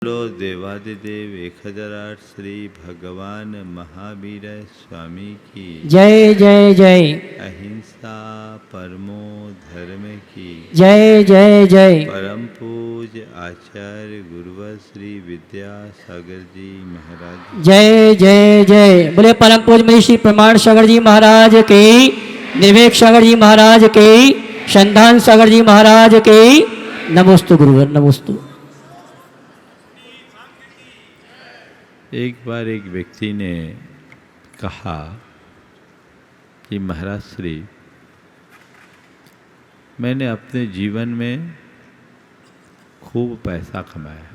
बोलो देवादिदेव 1008 श्री भगवान महावीर स्वामी की जय जय जय। अहिंसा परमो धर्म की जय जय जय। परम पूज्य आचार्य गुरुवर श्री विद्यासागर जी महाराज जय जय जय। बोले परम पूज्य महर्षि प्रमाण सागर जी महाराज की, निर्वेक सागर जी महाराज की, संधान सागर जी महाराज की। नमोस्तु गुरुवर, नमोस्तु। एक बार एक व्यक्ति ने कहा कि महाराज श्री, मैंने अपने जीवन में खूब पैसा कमाया,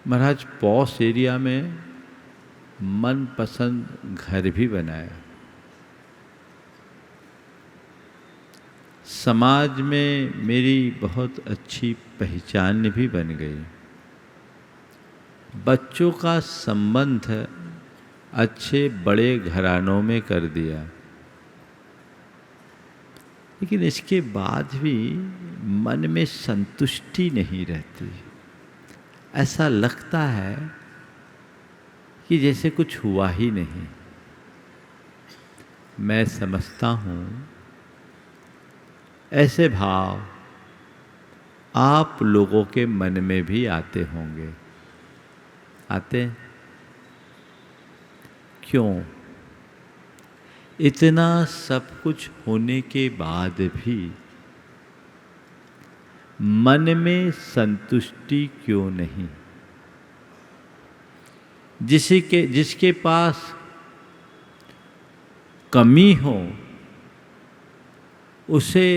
महाराज पॉश एरिया में मनपसंद घर भी बनाया, समाज में मेरी बहुत अच्छी पहचान भी बन गई, बच्चों का संबंध अच्छे बड़े घरानों में कर दिया, लेकिन इसके बाद भी मन में संतुष्टि नहीं रहती। ऐसा लगता है कि जैसे कुछ हुआ ही नहीं। मैं समझता हूँ ऐसे भाव आप लोगों के मन में भी आते होंगे। आते? क्यों? इतना सब कुछ होने के बाद भी मन में संतुष्टि क्यों नहीं? जिसके पास कमी हो उसे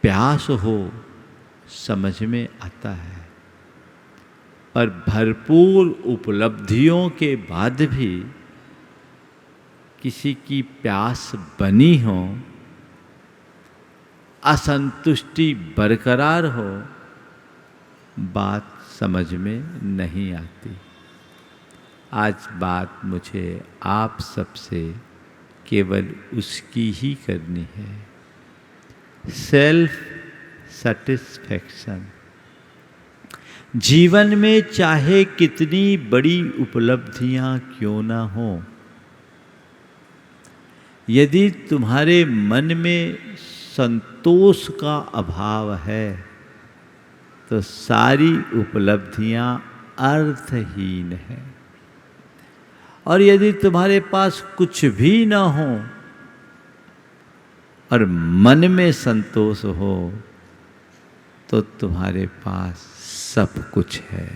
प्यास हो, समझ में आता है, पर भरपूर उपलब्धियों के बाद भी किसी की प्यास बनी हो, असंतुष्टि बरकरार हो, बात समझ में नहीं आती। आज बात मुझे आप सबसे केवल उसकी ही करनी है, सेल्फ सेटिस्फैक्शन। जीवन में चाहे कितनी बड़ी उपलब्धियां क्यों ना हो, यदि तुम्हारे मन में संतोष का अभाव है तो सारी उपलब्धियां अर्थहीन है। और यदि तुम्हारे पास कुछ भी ना हो और मन में संतोष हो तो तुम्हारे पास सब कुछ है।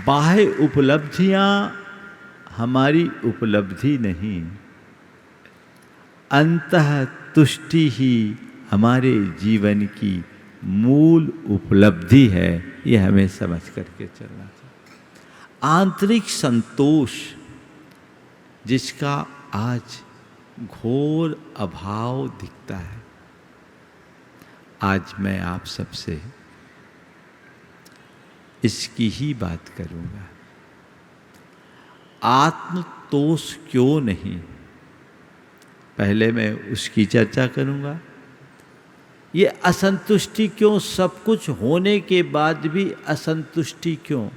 बाह्य उपलब्धियां हमारी उपलब्धि नहीं, अंतः तुष्टि ही हमारे जीवन की मूल उपलब्धि है। यह हमें समझ करके चलना चाहिए। आंतरिक संतोष जिसका आज घोर अभाव दिखता है, आज मैं आप सबसे इसकी ही बात करूंगा। आत्मतोष क्यों नहीं, पहले मैं उसकी चर्चा करूंगा। ये असंतुष्टि क्यों, सब कुछ होने के बाद भी असंतुष्टि क्यों,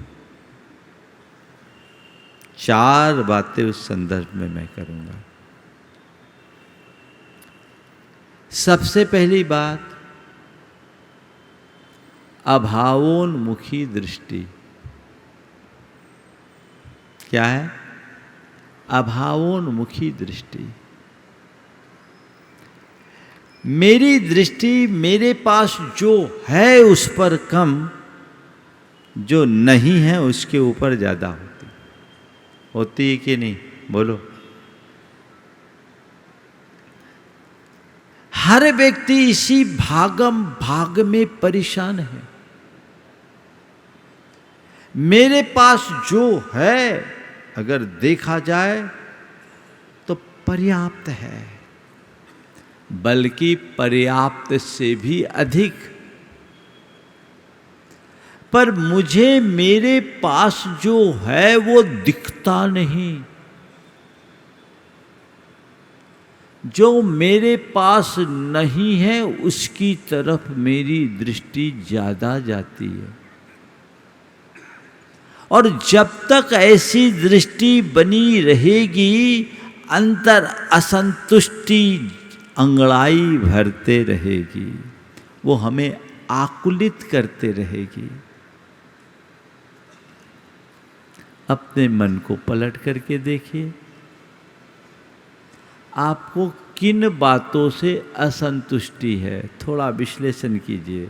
चार बातें उस संदर्भ में मैं करूंगा। सबसे पहली बात, अभावोन्मुखी दृष्टि। क्या है? अभावोन्मुखी दृष्टि। मेरी दृष्टि मेरे पास जो है उस पर कम, जो नहीं है उसके ऊपर ज्यादा होती है कि नहीं? बोलो। हर व्यक्ति इसी भागम भाग में परेशान है। मेरे पास जो है अगर देखा जाए तो पर्याप्त है, बल्कि पर्याप्त से भी अधिक। पर मुझे मेरे पास जो है वो दिखता नहीं। जो मेरे पास नहीं है उसकी तरफ मेरी दृष्टि ज़्यादा जाती है। और जब तक ऐसी दृष्टि बनी रहेगी अंतर असंतुष्टि अंगड़ाई भरते रहेगी, वो हमें आकुलित करते रहेगी। अपने मन को पलट करके देखिए, आपको किन बातों से असंतुष्टि है, थोड़ा विश्लेषण कीजिए।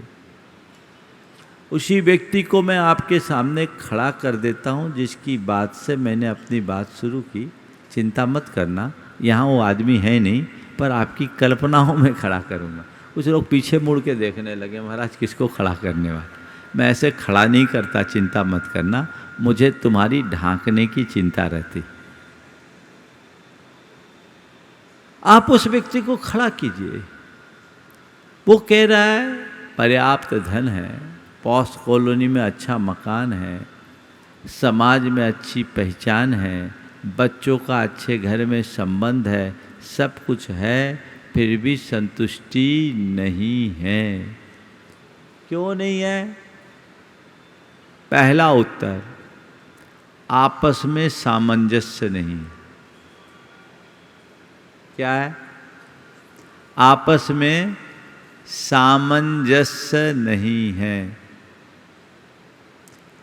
उसी व्यक्ति को मैं आपके सामने खड़ा कर देता हूँ जिसकी बात से मैंने अपनी बात शुरू की। चिंता मत करना, यहाँ वो आदमी है नहीं, पर आपकी कल्पनाओं में खड़ा करूँगा। कुछ लोग पीछे मुड़ के देखने लगे, महाराज किसको खड़ा करने वाले। मैं ऐसे खड़ा नहीं करता, चिंता मत करना, मुझे तुम्हारी ढांकने की चिंता रहती। आप उस व्यक्ति को खड़ा कीजिए। वो कह रहा है पर्याप्त धन है, पॉश कॉलोनी में अच्छा मकान है, समाज में अच्छी पहचान है, बच्चों का अच्छे घर में संबंध है, सब कुछ है, फिर भी संतुष्टि नहीं है। क्यों नहीं है? पहला उत्तर, आपस में सामंजस्य नहीं। क्या है? आपस में सामंजस्य नहीं है।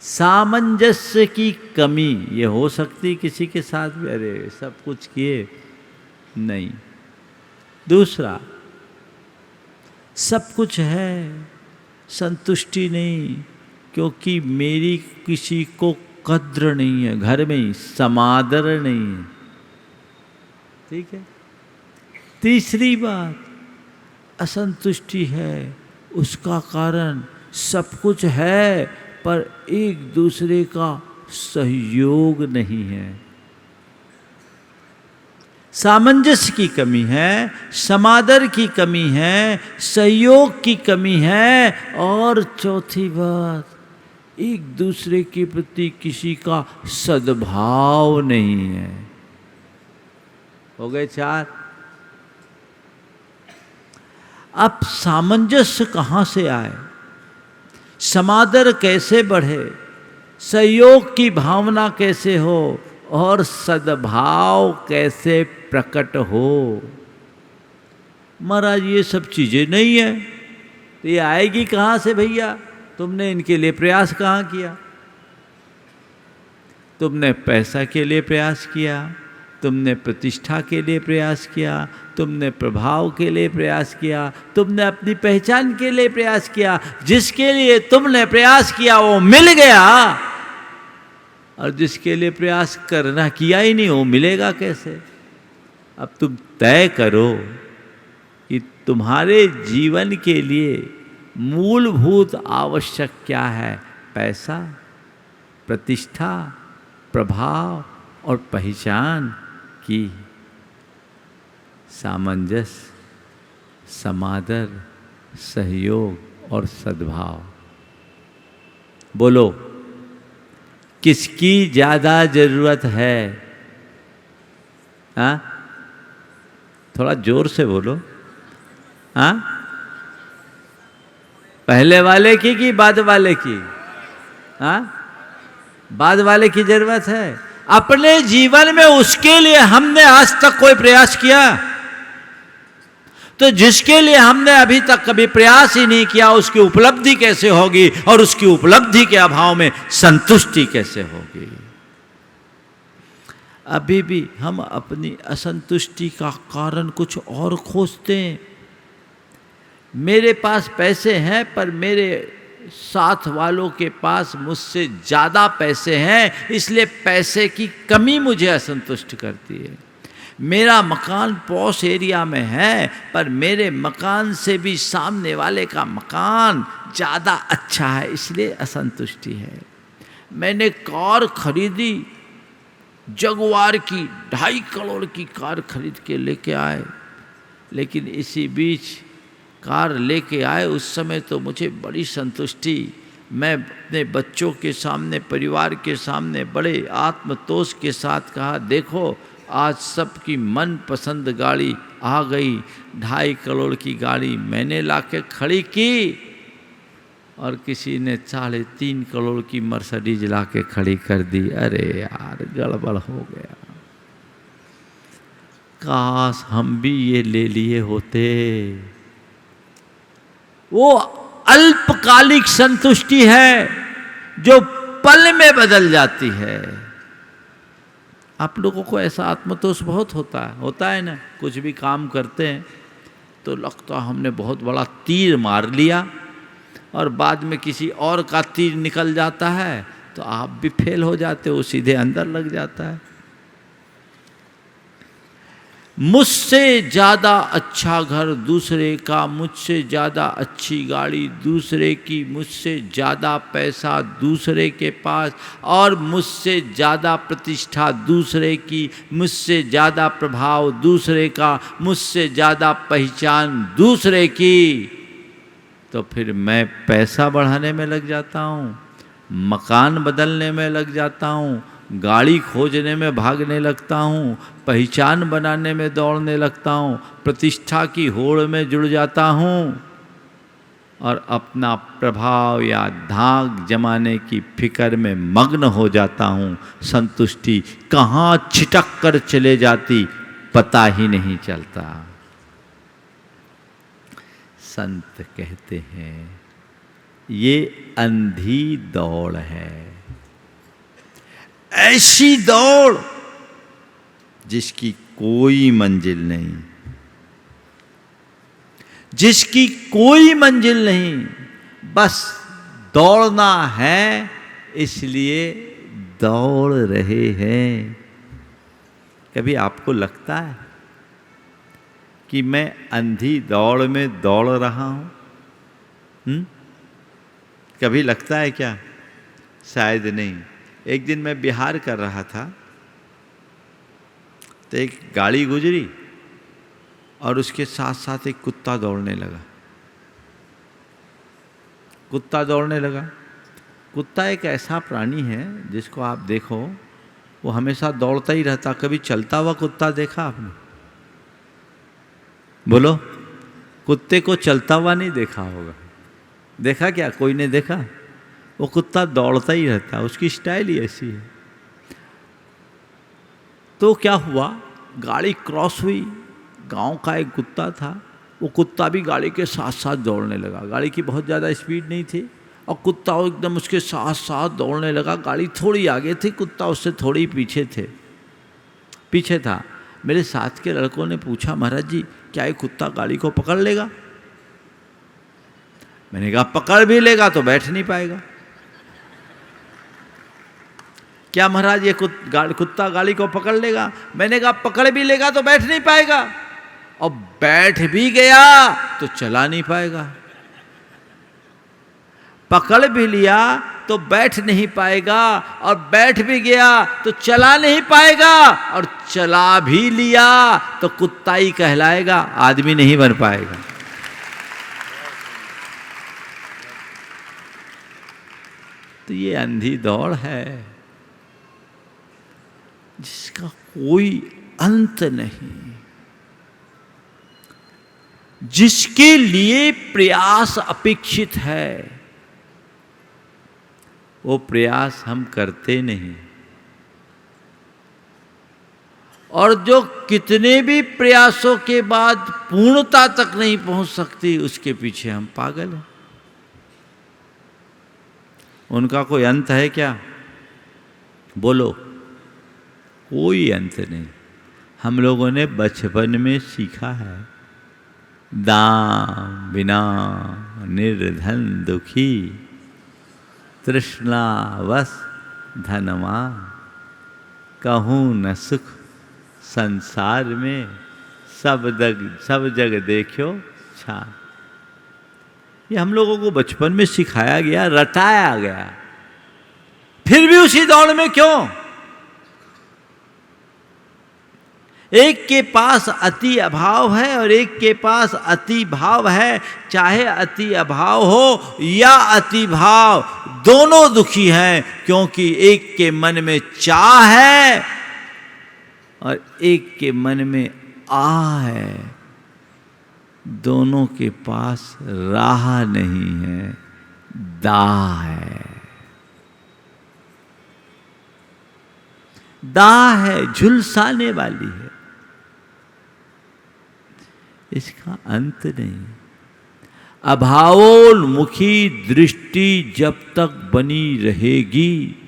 सामंजस्य की कमी ये हो सकती किसी के साथ भी, अरे सब कुछ किए नहीं। दूसरा, सब कुछ है, संतुष्टि नहीं, क्योंकि मेरी किसी को कद्र नहीं है, घर में ही समादर नहीं है। ठीक है। तीसरी बात, असंतुष्टि है, उसका कारण सब कुछ है पर एक दूसरे का सहयोग नहीं है। सामंजस्य की कमी है, समादर की कमी है, सहयोग की कमी है, और चौथी बात, एक दूसरे के प्रति किसी का सद्भाव नहीं है। हो गए 4। अब सामंजस्य कहाँ से आए, समादर कैसे बढ़े, सहयोग की भावना कैसे हो, और सद्भाव कैसे प्रकट हो? महाराज ये सब चीजें नहीं है तो ये आएगी कहाँ से भैया? तुमने इनके लिए प्रयास कहाँ किया? तुमने पैसा के लिए प्रयास किया, तुमने प्रतिष्ठा के लिए प्रयास किया, तुमने प्रभाव के लिए प्रयास किया, तुमने अपनी पहचान के लिए प्रयास किया। जिसके लिए तुमने प्रयास किया वो मिल गया, और जिसके लिए प्रयास करना किया ही नहीं वो मिलेगा कैसे? अब तुम तय करो कि तुम्हारे जीवन के लिए मूलभूत आवश्यक क्या है। पैसा, प्रतिष्ठा, प्रभाव और पहचान की सामंजस्य, समादर, सहयोग और सद्भाव। बोलो किसकी ज्यादा जरूरत है? हाँ, थोड़ा जोर से बोलो। हाँ, पहले वाले की कि बाद वाले की? हाँ, बाद वाले की जरूरत है। अपने जीवन में उसके लिए हमने आज तक कोई प्रयास किया? तो जिसके लिए हमने अभी तक कभी प्रयास ही नहीं किया उसकी उपलब्धि कैसे होगी, और उसकी उपलब्धि के अभाव में संतुष्टि कैसे होगी? अभी भी हम अपनी असंतुष्टि का कारण कुछ और खोजते हैं। मेरे पास पैसे हैं पर मेरे साथ वालों के पास मुझसे ज़्यादा पैसे हैं, इसलिए पैसे की कमी मुझे असंतुष्ट करती है। मेरा मकान पॉश एरिया में है पर मेरे मकान से भी सामने वाले का मकान ज़्यादा अच्छा है, इसलिए असंतुष्टि है। मैंने कार खरीदी, जगुआर की 2.5 करोड़ की कार खरीद के लेके आए, लेकिन इसी बीच कार लेके आए उस समय तो मुझे बड़ी संतुष्टि। मैं अपने बच्चों के सामने, परिवार के सामने बड़े आत्मतोष के साथ कहा, देखो आज सबकी मनपसंद गाड़ी आ गई, 2.5 करोड़ की गाड़ी मैंने लाके खड़ी की और किसी ने 3.5 करोड़ की मर्सिडीज लाके खड़ी कर दी। अरे यार गड़बड़ हो गया। काश हम भी ये ले लिए होते। वो अल्पकालिक संतुष्टि है जो पल में बदल जाती है। आप लोगों को ऐसा आत्मतोष बहुत होता है ना। कुछ भी काम करते हैं तो लगता हमने बहुत बड़ा तीर मार लिया और बाद में किसी और का तीर निकल जाता है तो आप भी फेल हो जाते हो, सीधे अंदर लग जाता है। मुझसे ज़्यादा अच्छा घर दूसरे का, मुझसे ज़्यादा अच्छी गाड़ी दूसरे की, मुझसे ज़्यादा पैसा दूसरे के पास, और मुझसे ज़्यादा प्रतिष्ठा दूसरे की, मुझसे ज़्यादा प्रभाव दूसरे का, मुझसे ज़्यादा पहचान दूसरे की। तो फिर मैं पैसा बढ़ाने में लग जाता हूँ, मकान बदलने में लग जाता हूँ, गाड़ी खोजने में भागने लगता हूँ, पहचान बनाने में दौड़ने लगता हूँ, प्रतिष्ठा की होड़ में जुड़ जाता हूँ और अपना प्रभाव या धाक जमाने की फिक्र में मग्न हो जाता हूँ। संतुष्टि कहाँ छिटक कर चले जाती पता ही नहीं चलता। संत कहते हैं ये अंधी दौड़ है, ऐसी दौड़ जिसकी कोई मंजिल नहीं, जिसकी कोई मंजिल नहीं, बस दौड़ना है इसलिए दौड़ रहे हैं। कभी आपको लगता है कि मैं अंधी दौड़ में दौड़ रहा हूं? कभी लगता है क्या? शायद नहीं। एक दिन मैं बिहार कर रहा था तो एक गाड़ी गुजरी और उसके साथ साथ एक कुत्ता दौड़ने लगा। कुत्ता दौड़ने लगा। कुत्ता एक ऐसा प्राणी है जिसको आप देखो वो हमेशा दौड़ता ही रहता। कभी चलता हुआ कुत्ता देखा आपने? बोलो, कुत्ते को चलता हुआ नहीं देखा होगा। देखा क्या? कोई ने देखा? वो कुत्ता दौड़ता ही रहता, उसकी स्टाइल ही ऐसी है। तो क्या हुआ, गाड़ी क्रॉस हुई, गांव का एक कुत्ता था, वो कुत्ता भी गाड़ी के साथ साथ दौड़ने लगा। गाड़ी की बहुत ज़्यादा स्पीड नहीं थी और कुत्ता एकदम उसके साथ साथ दौड़ने लगा। गाड़ी थोड़ी आगे थी, कुत्ता उससे थोड़ी पीछे था। मेरे साथ के लड़कों ने पूछा, महाराज जी क्या ये कुत्ता गाड़ी को पकड़ लेगा? मैंने कहा पकड़ भी लेगा तो बैठ नहीं पाएगा। क्या महाराज ये कुत्ता गाड़ी को पकड़ लेगा? मैंने कहा पकड़ भी लेगा तो बैठ नहीं पाएगा, और बैठ भी गया तो चला नहीं पाएगा। पकड़ भी लिया तो बैठ नहीं पाएगा, और बैठ भी गया तो चला नहीं पाएगा, और चला भी लिया तो कुत्ता ही कहलाएगा, आदमी नहीं बन पाएगा। तो ये अंधी दौड़ है जिसका कोई अंत नहीं, जिसके लिए प्रयास अपेक्षित है, वो प्रयास हम करते नहीं। और जो कितने भी प्रयासों के बाद पूर्णता तक नहीं पहुंच सकती, उसके पीछे हम पागल हैं। उनका कोई अंत है क्या? बोलो, कोई अंत नहीं। हम लोगों ने बचपन में सीखा है, दाम बिना निर्धन दुखी, तृष्णावश धनवा, कहूँ न सुख संसार में, सब जग देखो छा। ये हम लोगों को बचपन में सिखाया गया, रटाया गया। फिर भी उसी दौड़ में क्यों? एक के पास अति अभाव है और एक के पास अति भाव है। चाहे अति अभाव हो या अति भाव, दोनों दुखी हैं, क्योंकि एक के मन में चाह है और एक के मन में आ है, दोनों के पास राह नहीं है, दाह है। दाह है, झुलसाने वाली है, इसका अंत नहीं। अभावोन्मुखी दृष्टि जब तक बनी रहेगी,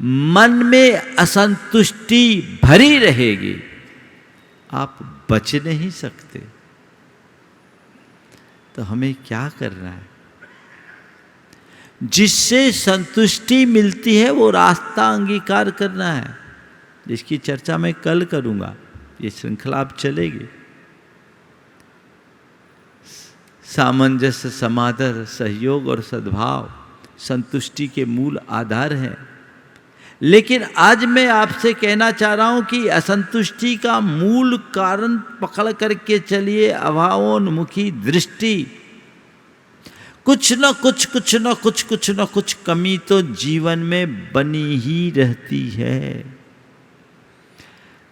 मन में असंतुष्टि भरी रहेगी, आप बच नहीं सकते। तो हमें क्या करना है? जिससे संतुष्टि मिलती है वो रास्ता अंगीकार करना है, जिसकी चर्चा मैं कल करूंगा। ये श्रृंखला अब चलेगी। सामंजस्य, समादर, सहयोग और सद्भाव संतुष्टि के मूल आधार हैं। लेकिन आज मैं आपसे कहना चाह रहा हूं कि असंतुष्टि का मूल कारण पकड़ करके चलिए अभावोन्मुखी दृष्टि। कुछ न कुछ कमी तो जीवन में बनी ही रहती है।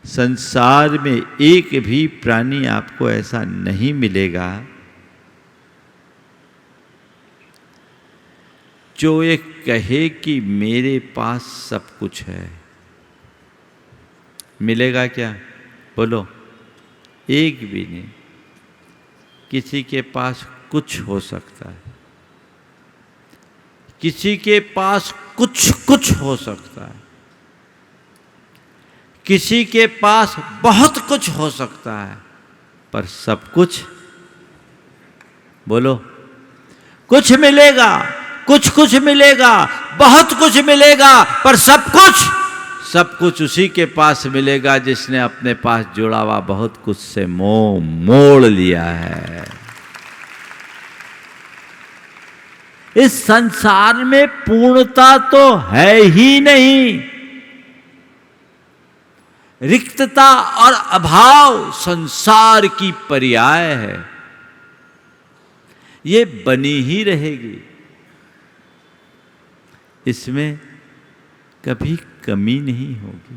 संसार में एक भी प्राणी आपको ऐसा नहीं मिलेगा जो ये कहे कि मेरे पास सब कुछ है। मिलेगा क्या? बोलो, एक भी नहीं। किसी के पास कुछ हो सकता है, किसी के पास कुछ हो सकता है, किसी के पास बहुत कुछ हो सकता है, पर सब कुछ, बोलो, कुछ मिलेगा, कुछ मिलेगा, बहुत कुछ मिलेगा, पर सब कुछ उसी के पास मिलेगा जिसने अपने पास जुड़ा हुआ बहुत कुछ से मोड़ लिया है। इस संसार में पूर्णता तो है ही नहीं। रिक्तता और अभाव संसार की पर्याय है, ये बनी ही रहेगी। इसमें कभी कमी नहीं होगी।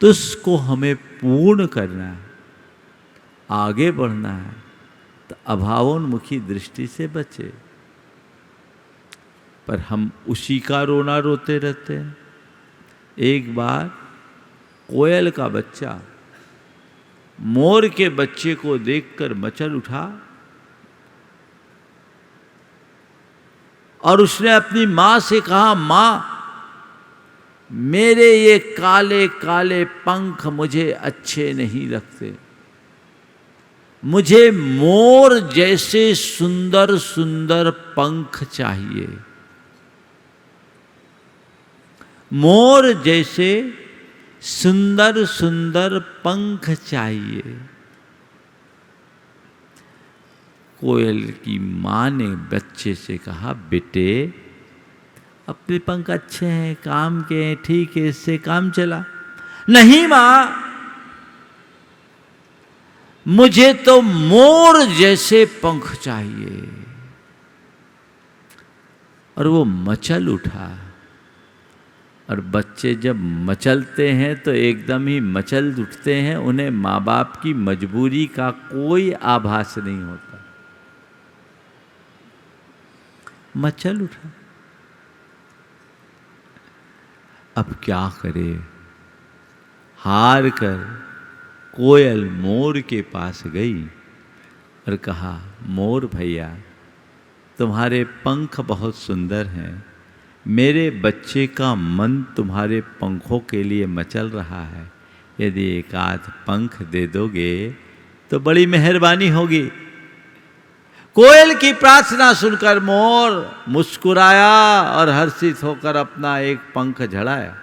तो उसको हमें पूर्ण करना है, आगे बढ़ना है। तो अभावोन्मुखी दृष्टि से बचे, पर हम उसी का रोना रोते रहते हैं। एक बार कोयल का बच्चा मोर के बच्चे को देखकर मचल उठा और उसने अपनी मां से कहा, मां, मेरे ये काले काले पंख मुझे अच्छे नहीं लगते, मुझे मोर जैसे सुंदर सुंदर पंख चाहिए, मोर जैसे सुंदर सुंदर पंख चाहिए। कोयल की मां ने बच्चे से कहा, बेटे, अपने पंख अच्छे हैं, काम के हैं, ठीक है, इससे काम चला। नहीं मां, मुझे तो मोर जैसे पंख चाहिए। और वो मचल उठा। और बच्चे जब मचलते हैं तो एकदम ही मचल उठते हैं, उन्हें माँ बाप की मजबूरी का कोई आभास नहीं होता। मचल उठा। अब क्या करे? हार कर कोयल मोर के पास गई और कहा, मोर भैया, तुम्हारे पंख बहुत सुंदर हैं, मेरे बच्चे का मन तुम्हारे पंखों के लिए मचल रहा है, यदि एक आध पंख दे दोगे तो बड़ी मेहरबानी होगी। कोयल की प्रार्थना सुनकर मोर मुस्कुराया और हर्षित होकर अपना एक पंख झड़ाया।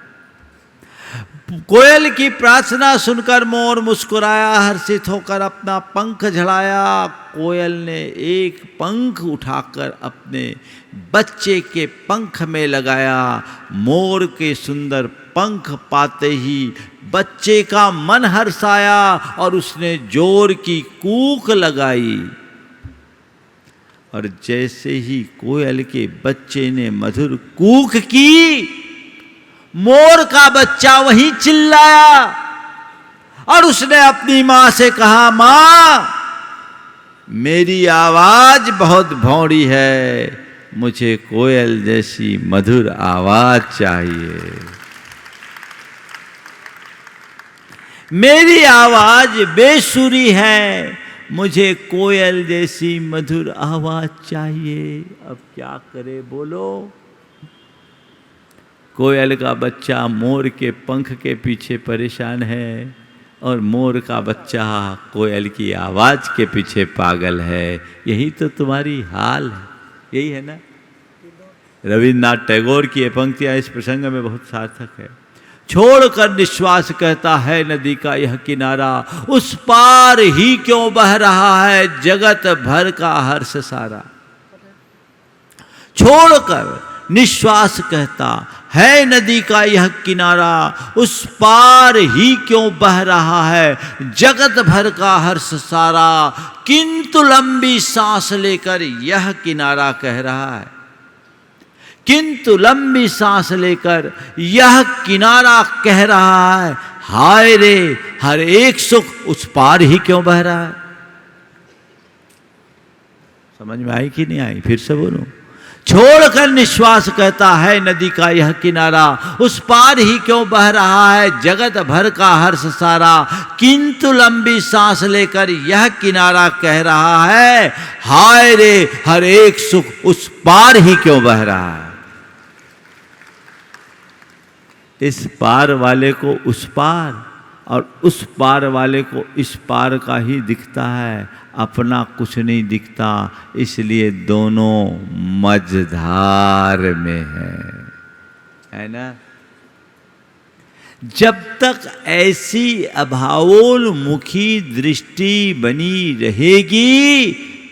कोयल की प्रार्थना सुनकर मोर मुस्कुराया, हर्षित होकर अपना पंख झड़ाया। कोयल ने एक पंख उठाकर अपने बच्चे के पंख में लगाया। मोर के सुंदर पंख पाते ही बच्चे का मन हर्षाया और उसने जोर की कूक लगाई। और जैसे ही कोयल के बच्चे ने मधुर कूक की, मोर का बच्चा वहीं चिल्लाया और उसने अपनी मां से कहा, मां मेरी आवाज बहुत भौंरी है, मुझे कोयल जैसी मधुर आवाज चाहिए। मेरी आवाज बेसुरी है, मुझे कोयल जैसी मधुर आवाज चाहिए। अब क्या करे बोलो? कोयल का बच्चा मोर के पंख के पीछे परेशान है और मोर का बच्चा कोयल की आवाज के पीछे पागल है। यही तो तुम्हारी हाल है, यही है ना। रविन्द्रनाथ टैगोर की ये पंक्तियां इस प्रसंग में बहुत सार्थक है। छोड़कर निश्वास कहता है नदी का यह किनारा, उस पार ही क्यों बह रहा है जगत भर का हर्ष सारा। छोड़कर निश्वास कहता है नदी का यह किनारा, उस पार ही क्यों बह रहा है जगत भर का हर्ष सारा। किंतु लंबी सांस लेकर यह किनारा कह रहा है, किंतु लंबी सांस लेकर यह किनारा कह रहा है, हाय रे हर एक सुख उस पार ही क्यों बह रहा है। समझ में आई कि नहीं आई? फिर से बोलूं। छोड़कर निश्वास कहता है नदी का यह किनारा, उस पार ही क्यों बह रहा है जगत भर का हर्ष सारा। किंतु लंबी सांस लेकर यह किनारा कह रहा है, हाय रे हर एक सुख उस पार ही क्यों बह रहा है। इस पार वाले को उस पार और उस पार वाले को इस पार का ही दिखता है, अपना कुछ नहीं दिखता, इसलिए दोनों मझधार में है ना। जब तक ऐसी अभावोन्मुखी दृष्टि बनी रहेगी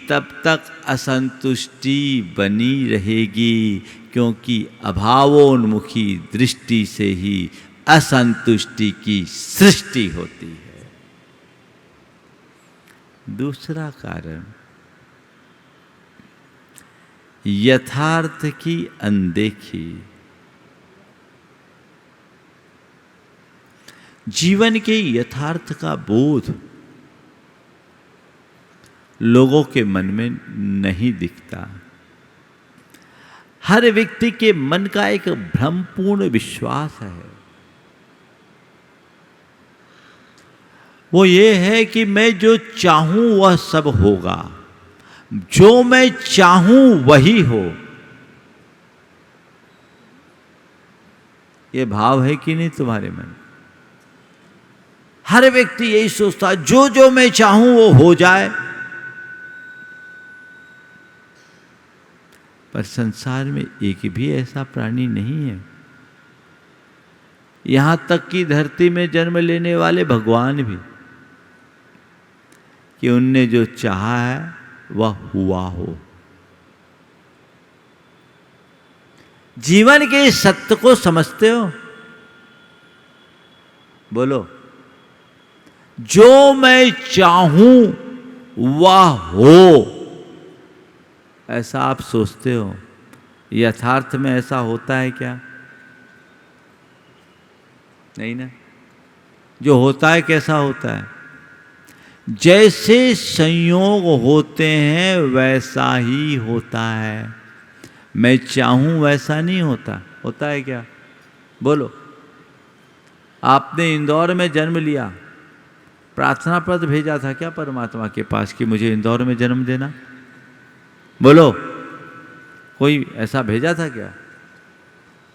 तब तक असंतुष्टि बनी रहेगी, क्योंकि अभावोन्मुखी दृष्टि से ही असंतुष्टि की सृष्टि होती है। दूसरा कारण यथार्थ की अनदेखी। जीवन के यथार्थ का बोध लोगों के मन में नहीं दिखता। हर व्यक्ति के मन का एक भ्रमपूर्ण विश्वास है, वो ये है कि मैं जो चाहूं वह सब होगा, जो मैं चाहूं वही हो। ये भाव है कि नहीं तुम्हारे मन? हर व्यक्ति यही सोचता है जो जो मैं चाहूं वो हो जाए। पर संसार में एक भी ऐसा प्राणी नहीं है। यहां तक कि धरती में जन्म लेने वाले भगवान भी, कि उनने जो चाहा है वह हुआ हो। जीवन के इस सत्य को समझते हो? बोलो। जो मैं चाहूं वह हो, ऐसा आप सोचते हो? यथार्थ में ऐसा होता है क्या? नहीं ना। जो होता है कैसा होता है? जैसे संयोग होते हैं वैसा ही होता है। मैं चाहूं वैसा नहीं होता। होता है क्या? बोलो। आपने इंदौर में जन्म लिया, प्रार्थना पत्र भेजा था क्या परमात्मा के पास कि मुझे इंदौर में जन्म देना? बोलो। कोई ऐसा भेजा था क्या?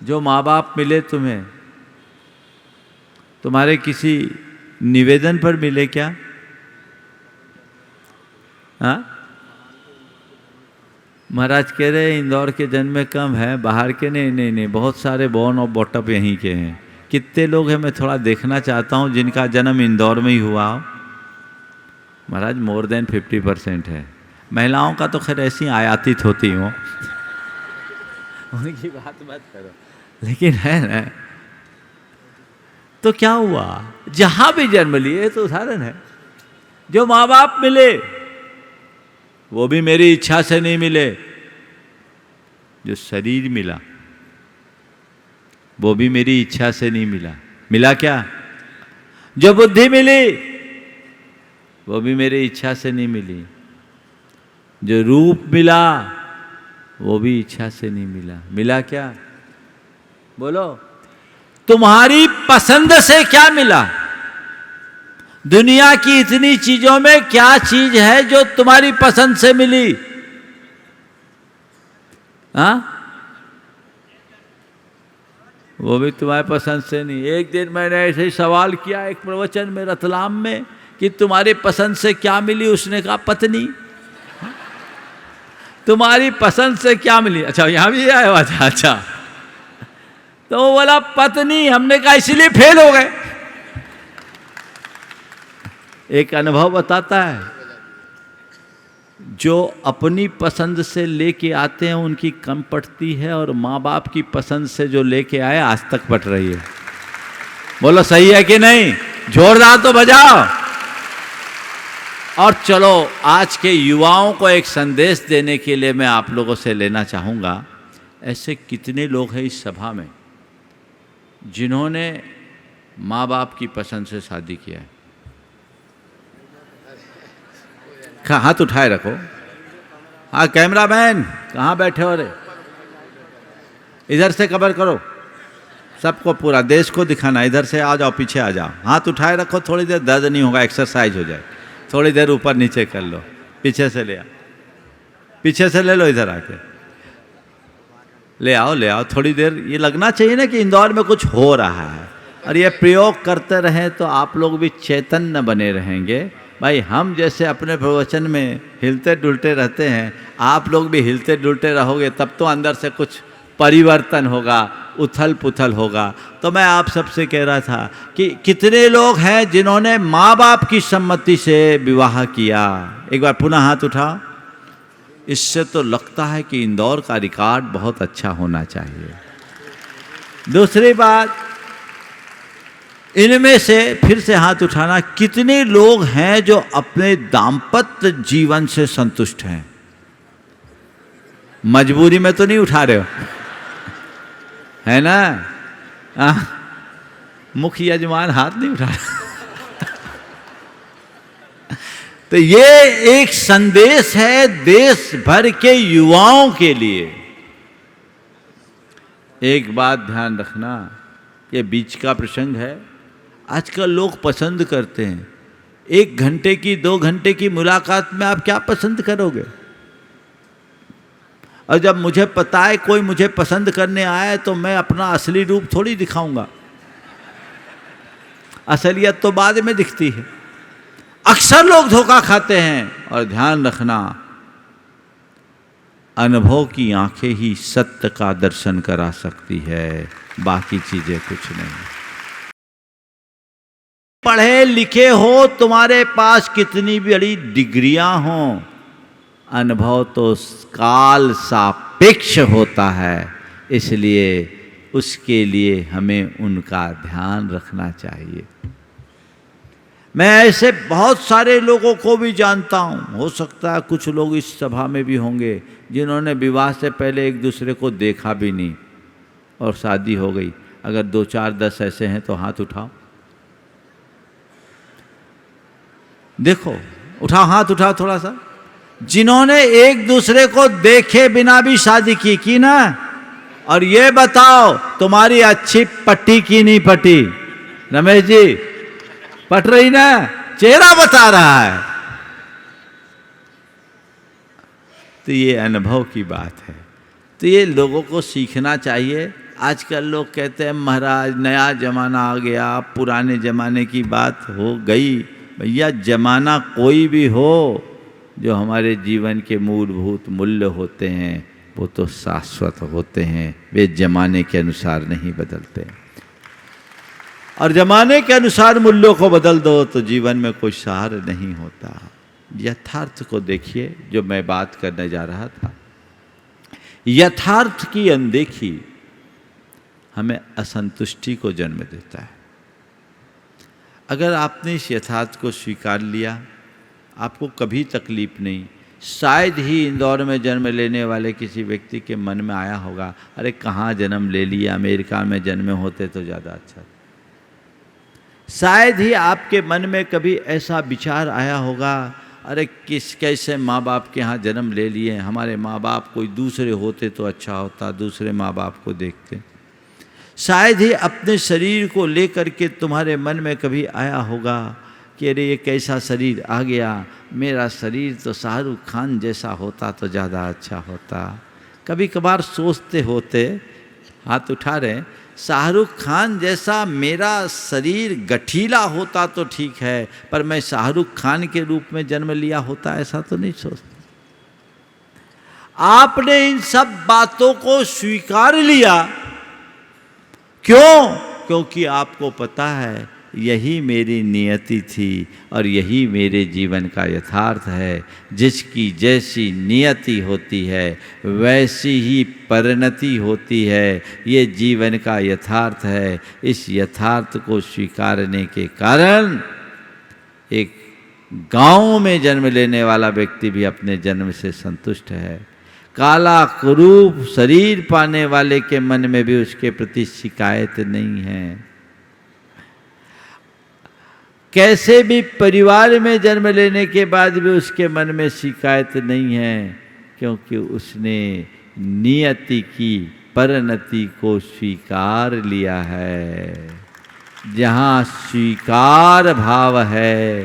जो माँ बाप मिले तुम्हें, तुम्हारे किसी निवेदन पर मिले क्या? हाँ? महाराज कह रहे इंदौर के जन्म कम है, बाहर के नहीं, बहुत सारे बॉर्न और बॉटअप यहीं के हैं। कितने लोग हैं मैं थोड़ा देखना चाहता हूँ जिनका जन्म इंदौर में ही हुआ हो। महाराज मोर देन 50% है। महिलाओं का तो खैर ऐसी आयातित होती हो, उनकी बात मत करो, लेकिन है ना। तो क्या हुआ? जहां भी जन्म लिए तो उदाहरण है। जो माँ बाप मिले वो भी मेरी इच्छा से नहीं मिले। जो शरीर मिला वो भी मेरी इच्छा से नहीं मिला। मिला क्या? जो बुद्धि मिली वो भी मेरी इच्छा से नहीं मिली। जो रूप मिला वो भी इच्छा से नहीं मिला। मिला क्या? बोलो, तुम्हारी पसंद से क्या मिला? दुनिया की इतनी चीजों में क्या चीज है जो तुम्हारी पसंद से मिली? हाँ, वो भी तुम्हारे पसंद से नहीं। एक दिन मैंने ऐसे ही सवाल किया एक प्रवचन में रतलाम में कि तुम्हारी पसंद से क्या मिली? उसने कहा पत्नी। तुम्हारी पसंद से क्या मिली? अच्छा, यहां भी आया हुआ था। अच्छा, तो वो बोला पत्नी। हमने कहा इसलिए फेल हो गए। एक अनुभव बताता है, जो अपनी पसंद से लेके आते हैं उनकी कम पटती है, और माँ बाप की पसंद से जो लेके आए आज तक पट रही है। बोलो सही है कि नहीं? जोरदार तो बजाओ। और चलो, आज के युवाओं को एक संदेश देने के लिए मैं आप लोगों से लेना चाहूँगा। ऐसे कितने लोग हैं इस सभा में जिन्होंने माँ बाप की पसंद से शादी किया है? हाथ उठाए रखो। हाँ, कैमरामैन कहाँ बैठे हो रे? इधर से कवर करो, सबको, पूरा देश को दिखाना। इधर से आ जाओ, पीछे आ जाओ, हाथ उठाए रखो। थोड़ी देर दर्द नहीं होगा, एक्सरसाइज हो जाए। थोड़ी देर ऊपर नीचे कर लो, पीछे से ले आओ, पीछे से ले लो, इधर आके ले आओ, ले आओ। थोड़ी देर ये लगना चाहिए ना कि इंदौर में कुछ हो रहा है, और ये प्रयोग करते रहें तो आप लोग भी चैतन्य बने रहेंगे। भाई, हम जैसे अपने प्रवचन में हिलते डुलते रहते हैं, आप लोग भी हिलते डुलते रहोगे, तब तो अंदर से कुछ परिवर्तन होगा, उथल पुथल होगा। तो मैं आप सबसे कह रहा था कि कितने लोग हैं जिन्होंने माँ बाप की सम्मति से विवाह किया? एक बार पुनः हाथ उठाओ। इससे तो लगता है कि इंदौर का रिकॉर्ड बहुत अच्छा होना चाहिए। दूसरी बात, इनमें से फिर से हाथ उठाना, कितने लोग हैं जो अपने दाम्पत्य जीवन से संतुष्ट हैं? मजबूरी में तो नहीं उठा रहे हो, है ना? मुख्य यजमान हाथ नहीं उठा रहे। तो ये एक संदेश है देश भर के युवाओं के लिए। एक बात ध्यान रखना, ये बीच का प्रसंग है। आजकल लोग पसंद करते हैं, 1 घंटे की 2 घंटे की मुलाकात में आप क्या पसंद करोगे? और जब मुझे पता है कोई मुझे पसंद करने आया तो मैं अपना असली रूप थोड़ी दिखाऊंगा। असलियत तो बाद में दिखती है। अक्सर लोग धोखा खाते हैं। और ध्यान रखना, अनुभव की आंखें ही सत्य का दर्शन करा सकती है, बाकी चीजें कुछ नहीं। पढ़े लिखे हो, तुम्हारे पास कितनी बड़ी डिग्रियां हों, अनुभव तो काल सापेक्ष होता है। इसलिए उसके लिए हमें उनका ध्यान रखना चाहिए। मैं ऐसे बहुत सारे लोगों को भी जानता हूँ, हो सकता है कुछ लोग इस सभा में भी होंगे जिन्होंने विवाह से पहले एक दूसरे को देखा भी नहीं और शादी हो गई। अगर 2, 4, 10 ऐसे हैं तो हाथ उठाओ। देखो, उठाओ, हाथ उठाओ थोड़ा सा। जिन्होंने एक दूसरे को देखे बिना भी शादी की ना, और ये बताओ तुम्हारी अच्छी पट्टी की नहीं पटी? रमेश जी, पट रही ना? चेहरा बता रहा है। तो ये अनुभव की बात है। तो ये लोगों को सीखना चाहिए। आजकल लोग कहते हैं महाराज नया जमाना आ गया, पुराने जमाने की बात हो गई। भैया, जमाना कोई भी हो, जो हमारे जीवन के मूलभूत मूल्य होते हैं वो तो शाश्वत होते हैं, वे जमाने के अनुसार नहीं बदलते। और जमाने के अनुसार मूल्यों को बदल दो तो जीवन में कोई सहारा नहीं होता। यथार्थ को देखिए, जो मैं बात करने जा रहा था। यथार्थ की अनदेखी हमें असंतुष्टि को जन्म देता है। अगर आपने इस यथार्थ को स्वीकार लिया, आपको कभी तकलीफ नहीं। शायद ही इंदौर में जन्म लेने वाले किसी व्यक्ति के मन में आया होगा, अरे कहाँ जन्म ले लिया, अमेरिका में जन्मे होते तो ज़्यादा अच्छा। शायद ही आपके मन में कभी ऐसा विचार आया होगा, अरे कैसे माँ बाप के यहाँ जन्म ले लिए, हमारे माँ बाप कोई दूसरे होते तो अच्छा होता, दूसरे माँ बाप को देखते। शायद ही अपने शरीर को लेकर के तुम्हारे मन में कभी आया होगा कि अरे ये कैसा शरीर आ गया, मेरा शरीर तो शाहरुख खान जैसा होता तो ज़्यादा अच्छा होता। कभी कभार सोचते होते, हाथ उठा रहे, शाहरुख खान जैसा मेरा शरीर गठीला होता तो ठीक है, पर मैं शाहरुख खान के रूप में जन्म लिया होता ऐसा तो नहीं सोचता। आपने इन सब बातों को स्वीकार लिया, क्यों? क्योंकि आपको पता है यही मेरी नियति थी और यही मेरे जीवन का यथार्थ है। जिसकी जैसी नियति होती है वैसी ही परिणति होती है, ये जीवन का यथार्थ है। इस यथार्थ को स्वीकारने के कारण एक गांव में जन्म लेने वाला व्यक्ति भी अपने जन्म से संतुष्ट है। काला कुरूप शरीर पाने वाले के मन में भी उसके प्रति शिकायत नहीं है। कैसे भी परिवार में जन्म लेने के बाद भी उसके मन में शिकायत नहीं है, क्योंकि उसने नियति की परिणति को स्वीकार लिया है। जहाँ स्वीकार भाव है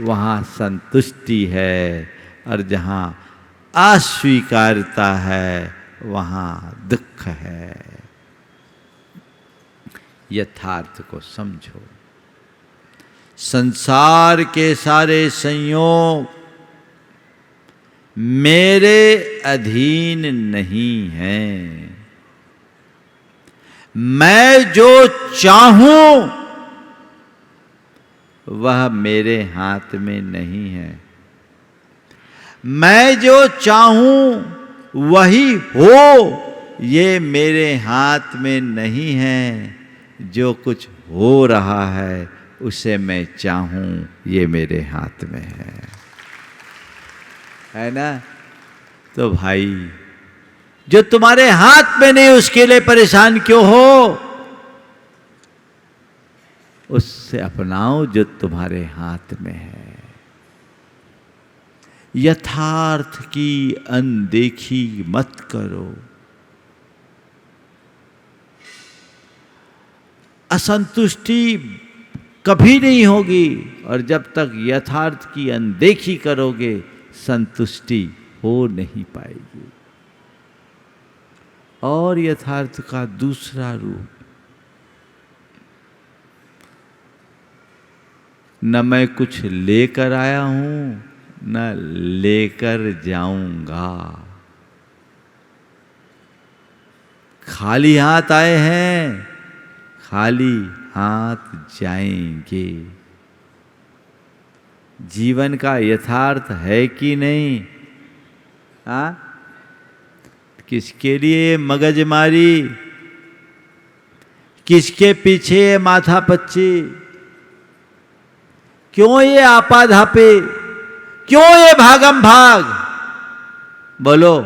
वहाँ संतुष्टि है, और जहाँ अस्वीकारता है वहाँ दुख है। यथार्थ को समझो। संसार के सारे संयोग मेरे अधीन नहीं हैं। मैं जो चाहूं वह मेरे हाथ में नहीं है। मैं जो चाहूं वही हो, ये मेरे हाथ में नहीं है। जो कुछ हो रहा है उसे मैं चाहूं, ये मेरे हाथ में है ना? तो भाई जो तुम्हारे हाथ में नहीं उसके लिए परेशान क्यों हो? उससे अपनाओ जो तुम्हारे हाथ में है। यथार्थ की अनदेखी मत करो। असंतुष्टि कभी नहीं होगी, और जब तक यथार्थ की अनदेखी करोगे संतुष्टि हो नहीं पाएगी। और यथार्थ का दूसरा रूप, न मैं कुछ लेकर आया हूं न लेकर जाऊंगा। खाली हाथ आए हैं, खाली हाथ जाएंगे। जीवन का यथार्थ है कि नहीं? हाँ, किसके लिए मगजमारी, किसके पीछे माथा पच्ची, क्यों ये आपाधापी, क्यों ये भागम भाग? बोलो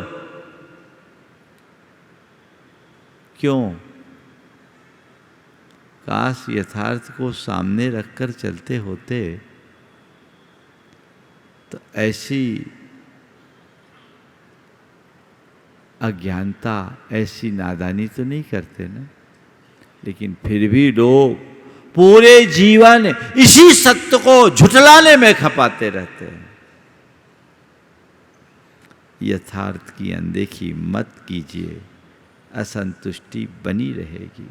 क्यों? काश यथार्थ को सामने रखकर चलते होते तो ऐसी अज्ञानता, ऐसी नादानी तो नहीं करते ना। लेकिन फिर भी लोग पूरे जीवन इसी सत्य को झुठलाने में खपाते रहते हैं। यथार्थ की अनदेखी मत कीजिए, असंतुष्टि बनी रहेगी।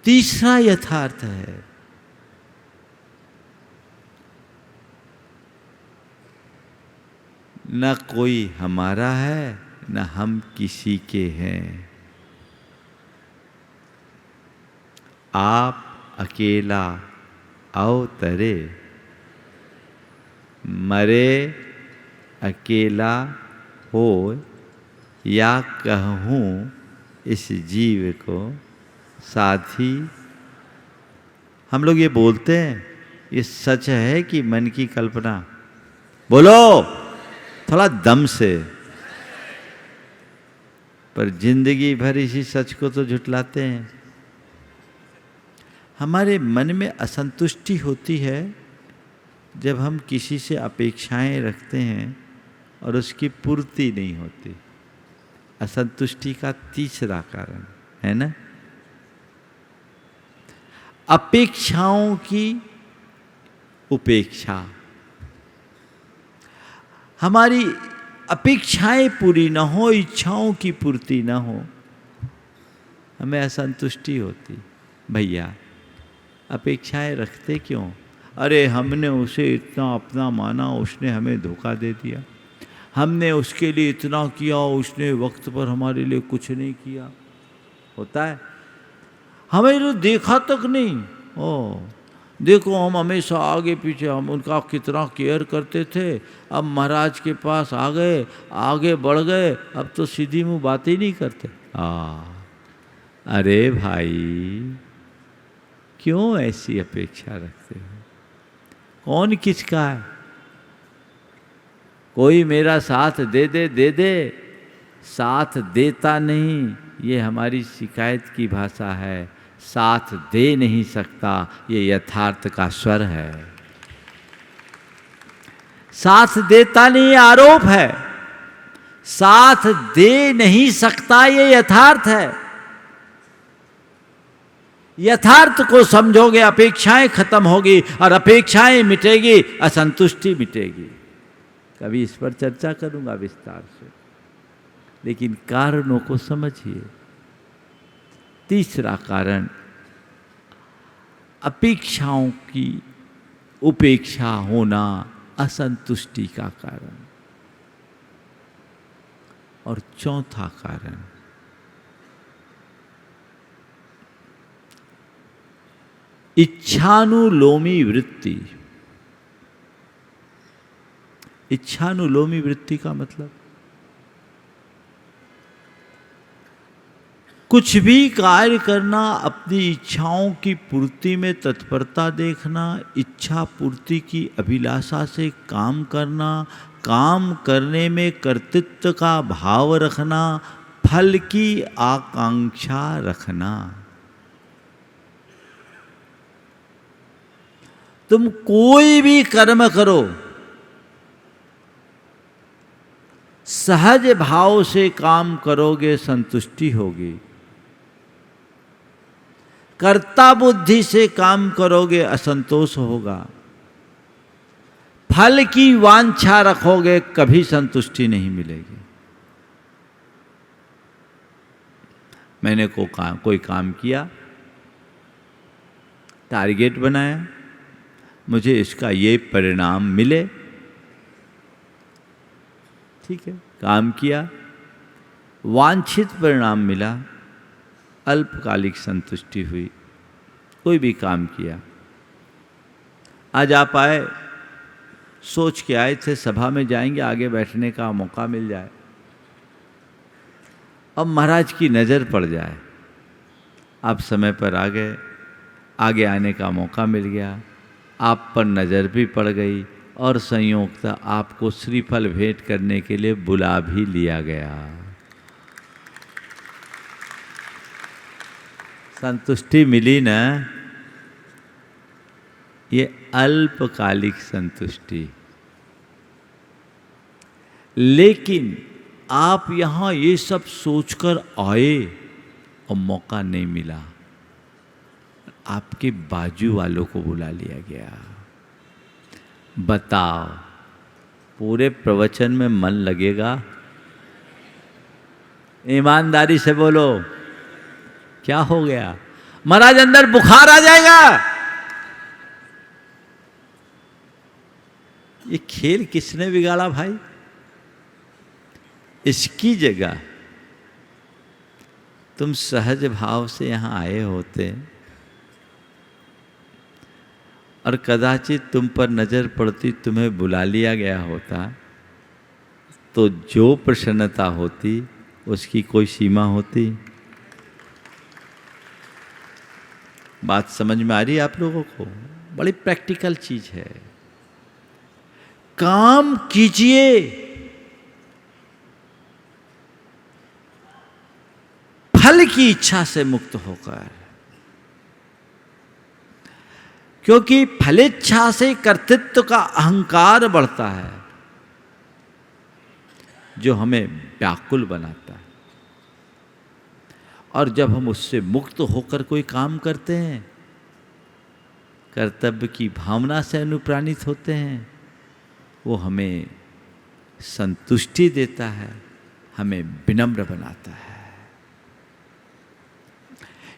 तीसरा यथार्थ है, न कोई हमारा है न हम किसी के हैं। आप अकेला अवतरे, मरे अकेला हो, या कहूँ इस जीव को साथी। हम लोग ये बोलते हैं, ये सच है कि मन की कल्पना? बोलो थोड़ा दम से। पर जिंदगी भर इसी सच को तो झुठलाते हैं। हमारे मन में असंतुष्टि होती है जब हम किसी से अपेक्षाएं रखते हैं और उसकी पूर्ति नहीं होती। असंतुष्टि का तीसरा कारण है ना, अपेक्षाओं की उपेक्षा। हमारी अपेक्षाएं पूरी ना हो, इच्छाओं की पूर्ति ना हो, हमें असंतुष्टि होती। भैया अपेक्षाएं रखते क्यों? अरे हमने उसे इतना अपना माना, उसने हमें धोखा दे दिया। हमने उसके लिए इतना किया, उसने वक्त पर हमारे लिए कुछ नहीं किया। होता है, हमें तो देखा तक नहीं। ओ देखो, हम हमेशा आगे पीछे, हम उनका कितना केयर करते थे। अब महाराज के पास आ गए, आगे बढ़ गए, अब तो सीधी मुंह बात ही नहीं करते। अरे भाई क्यों ऐसी अपेक्षा रखते हो? कौन किसका है? कोई मेरा साथ दे दे, साथ देता नहीं, ये हमारी शिकायत की भाषा है। साथ दे नहीं सकता, ये यथार्थ का स्वर है। साथ देता नहीं, ये आरोप है। साथ दे नहीं सकता, ये यथार्थ है। यथार्थ को समझोगे, अपेक्षाएं खत्म होगी, और अपेक्षाएं मिटेगी, असंतुष्टि मिटेगी। कभी इस पर चर्चा करूंगा विस्तार से, लेकिन कारणों को समझिए। तीसरा कारण अपेक्षाओं की उपेक्षा होना, असंतुष्टि का कारण। और चौथा कारण इच्छानुलोमी वृत्ति। इच्छानुलोमी वृत्ति का मतलब कुछ भी कार्य करना, अपनी इच्छाओं की पूर्ति में तत्परता देखना, इच्छा पूर्ति की अभिलाषा से काम करना, काम करने में कर्तृत्व का भाव रखना, फल की आकांक्षा रखना। तुम कोई भी कर्म करो, सहज भाव से काम करोगे, संतुष्टि होगी। कर्ता बुद्धि से काम करोगे, असंतोष होगा। फल की वांछा रखोगे, कभी संतुष्टि नहीं मिलेगी। मैंने कोई काम किया, टारगेट बनाया, मुझे इसका ये परिणाम मिले, ठीक है, काम किया, वांछित परिणाम मिला, अल्पकालिक संतुष्टि हुई। कोई भी काम किया, आज आप आए, सोच के आए थे सभा में जाएंगे, आगे बैठने का मौका मिल जाए, अब महाराज की नज़र पड़ जाए, आप समय पर आ गए, आगे आने का मौका मिल गया, आप पर नज़र भी पड़ गई, और संयोगता आपको श्रीफल भेंट करने के लिए बुला भी लिया गया। संतुष्टि मिली ना? ये अल्पकालिक संतुष्टि। लेकिन आप यहां ये सब सोचकर आए और मौका नहीं मिला, आपके बाजू वालों को बुला लिया गया। बताओ, पूरे प्रवचन में मन लगेगा? ईमानदारी से बोलो, क्या हो गया? महाराज अंदर बुखार आ जाएगा। ये खेल किसने बिगाड़ा भाई? इसकी जगह तुम सहज भाव से यहां आए होते और कदाचित तुम पर नजर पड़ती, तुम्हें बुला लिया गया होता, तो जो प्रसन्नता होती उसकी कोई सीमा होती? बात समझ में आ रही है आप लोगों को? बड़ी प्रैक्टिकल चीज है। काम कीजिए, फल की इच्छा से मुक्त होकर, क्योंकि फलेच्छा से कर्तृत्व का अहंकार बढ़ता है जो हमें व्याकुल बनाता है। और जब हम उससे मुक्त होकर कोई काम करते हैं, कर्तव्य की भावना से अनुप्राणित होते हैं, वो हमें संतुष्टि देता है, हमें विनम्र बनाता है।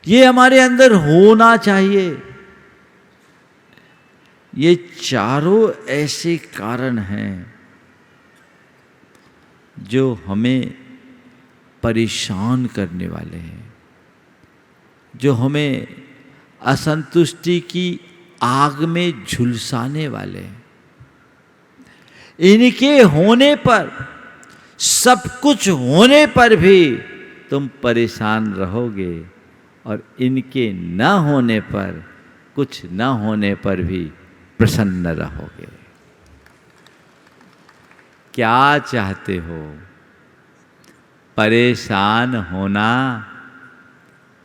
ये हमारे अंदर होना चाहिए। ये चारों ऐसे कारण हैं जो हमें परेशान करने वाले हैं, जो हमें असंतुष्टि की आग में झुलसाने वाले हैं। इनके होने पर, सब कुछ होने पर भी तुम परेशान रहोगे, और इनके न होने पर, कुछ न होने पर भी प्रसन्न रहोगे। क्या चाहते हो? परेशान होना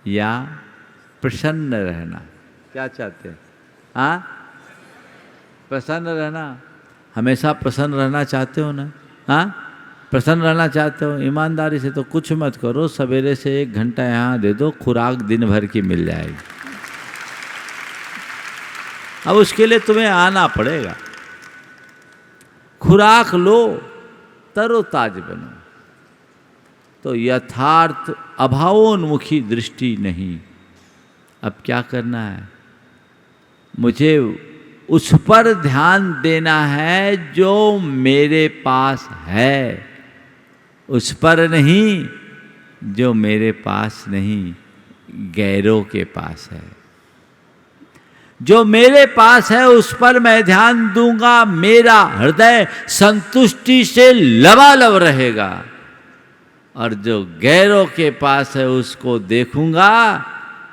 या प्रसन्न रहना? क्या चाहते हैं? हाँ, प्रसन्न रहना। हमेशा प्रसन्न रहना चाहते हो ना? हाँ, प्रसन्न रहना चाहते हो, ईमानदारी से तो कुछ मत करो, सवेरे से 1 घंटा यहाँ दे दो, खुराक दिन भर की मिल जाएगी। अब उसके लिए तुम्हें आना पड़ेगा। खुराक लो, तरोताज बनो। तो यथार्थ अभावोन्मुखी दृष्टि नहीं। अब क्या करना है? मुझे उस पर ध्यान देना है जो मेरे पास है, उस पर नहीं जो मेरे पास नहीं, गैरों के पास है। जो मेरे पास है उस पर मैं ध्यान दूंगा, मेरा हृदय संतुष्टि से लबालब रहेगा। और जो गैरों के पास है उसको देखूंगा,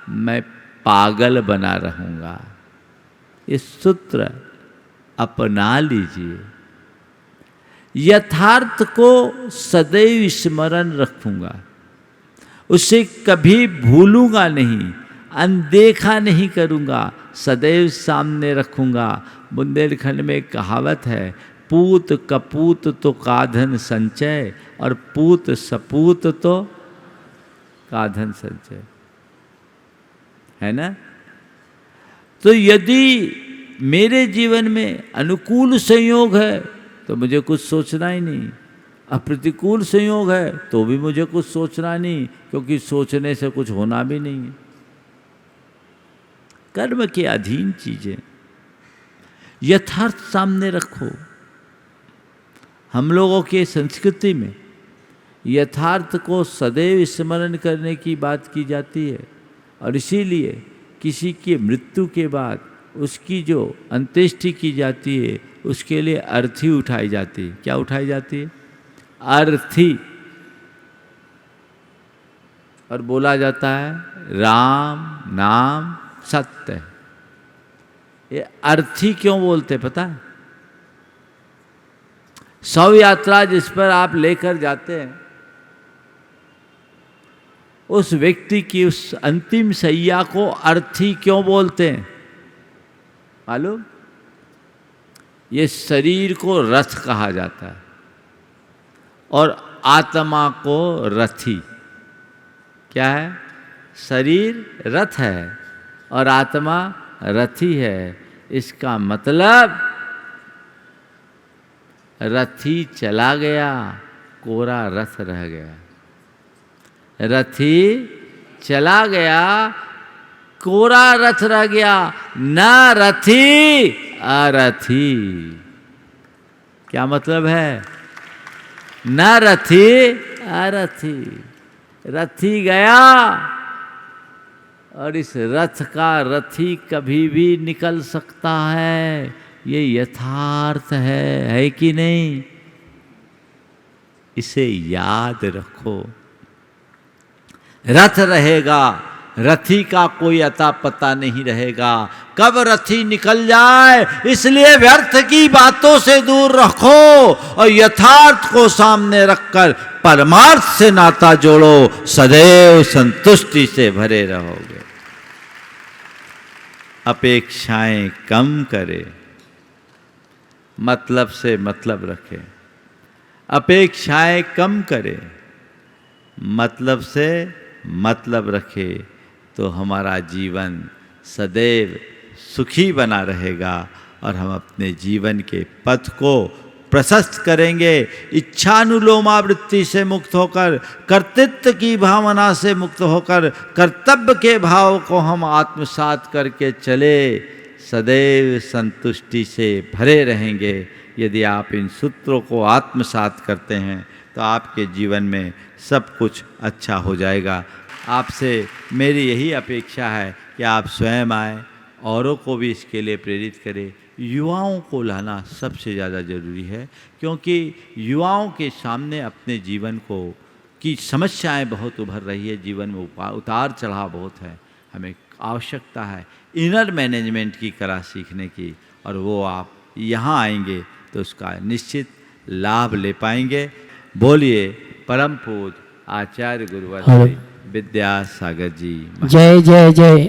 मैं पागल बना रहूंगा। इस सूत्र अपना लीजिए। यथार्थ को सदैव स्मरण रखूंगा, उसे कभी भूलूंगा नहीं, अनदेखा नहीं करूंगा, सदैव सामने रखूंगा। बुंदेलखंड में एक कहावत है, पूत कपूत तो काधन संचय, और पूत सपूत तो काधन संचय, है ना? तो यदि मेरे जीवन में अनुकूल संयोग है तो मुझे कुछ सोचना ही नहीं, अप्रतिकूल संयोग है तो भी मुझे कुछ सोचना नहीं, क्योंकि सोचने से कुछ होना भी नहीं है। कर्म के अधीन चीजें, यथार्थ सामने रखो। हम लोगों के संस्कृति में यथार्थ को सदैव स्मरण करने की बात की जाती है, और इसीलिए किसी की मृत्यु के बाद उसकी जो अंत्येष्टि की जाती है उसके लिए अर्थी उठाई जाती है। क्या उठाई जाती है? अर्थी। और बोला जाता है राम नाम सत्य है। ये अर्थी क्यों बोलते पता है? शव यात्रा जिस पर आप लेकर जाते हैं, उस व्यक्ति की उस अंतिम शैया को अर्थी क्यों बोलते हैं मालूम? ये शरीर को रथ कहा जाता है और आत्मा को रथी। क्या है? शरीर रथ है और आत्मा रथी है। इसका मतलब रथी चला गया, कोरा रथ रह गया। रथी चला गया, कोरा रथ रह गया। न रथी अरथी। क्या मतलब है? न रथी अरथी। रथी गया और इस रथ का रथी कभी भी निकल सकता है। ये यथार्थ है कि नहीं? इसे याद रखो। रथ रहेगा, रथी का कोई अता पता नहीं रहेगा। कब रथी निकल जाए, इसलिए व्यर्थ की बातों से दूर रखो और यथार्थ को सामने रखकर परमार्थ से नाता जोड़ो, सदैव संतुष्टि से भरे रहोगे। अपेक्षाएं कम करें, मतलब से मतलब रखें। अपेक्षाएं कम करें, मतलब से मतलब रखे, तो हमारा जीवन सदैव सुखी बना रहेगा और हम अपने जीवन के पथ को प्रशस्त करेंगे। इच्छानुलोमावृत्ति से मुक्त होकर, कर्तृत्व की भावना से मुक्त होकर, कर्तव्य के भाव को हम आत्मसात करके चले, सदैव संतुष्टि से भरे रहेंगे। यदि आप इन सूत्रों को आत्मसात करते हैं तो आपके जीवन में सब कुछ अच्छा हो जाएगा। आपसे मेरी यही अपेक्षा है कि आप स्वयं आए, औरों को भी इसके लिए प्रेरित करें। युवाओं को लाना सबसे ज़्यादा ज़रूरी है, क्योंकि युवाओं के सामने अपने जीवन को की समस्याएं बहुत उभर रही है, जीवन में उतार चढ़ाव बहुत है। हमें आवश्यकता है इनर मैनेजमेंट की कला सीखने की, और वो आप यहाँ आएंगे तो उसका निश्चित लाभ ले पाएंगे। बोलिए परम पूज्य आचार्य गुरुवर श्री विद्यासागर जी। जय जय जय।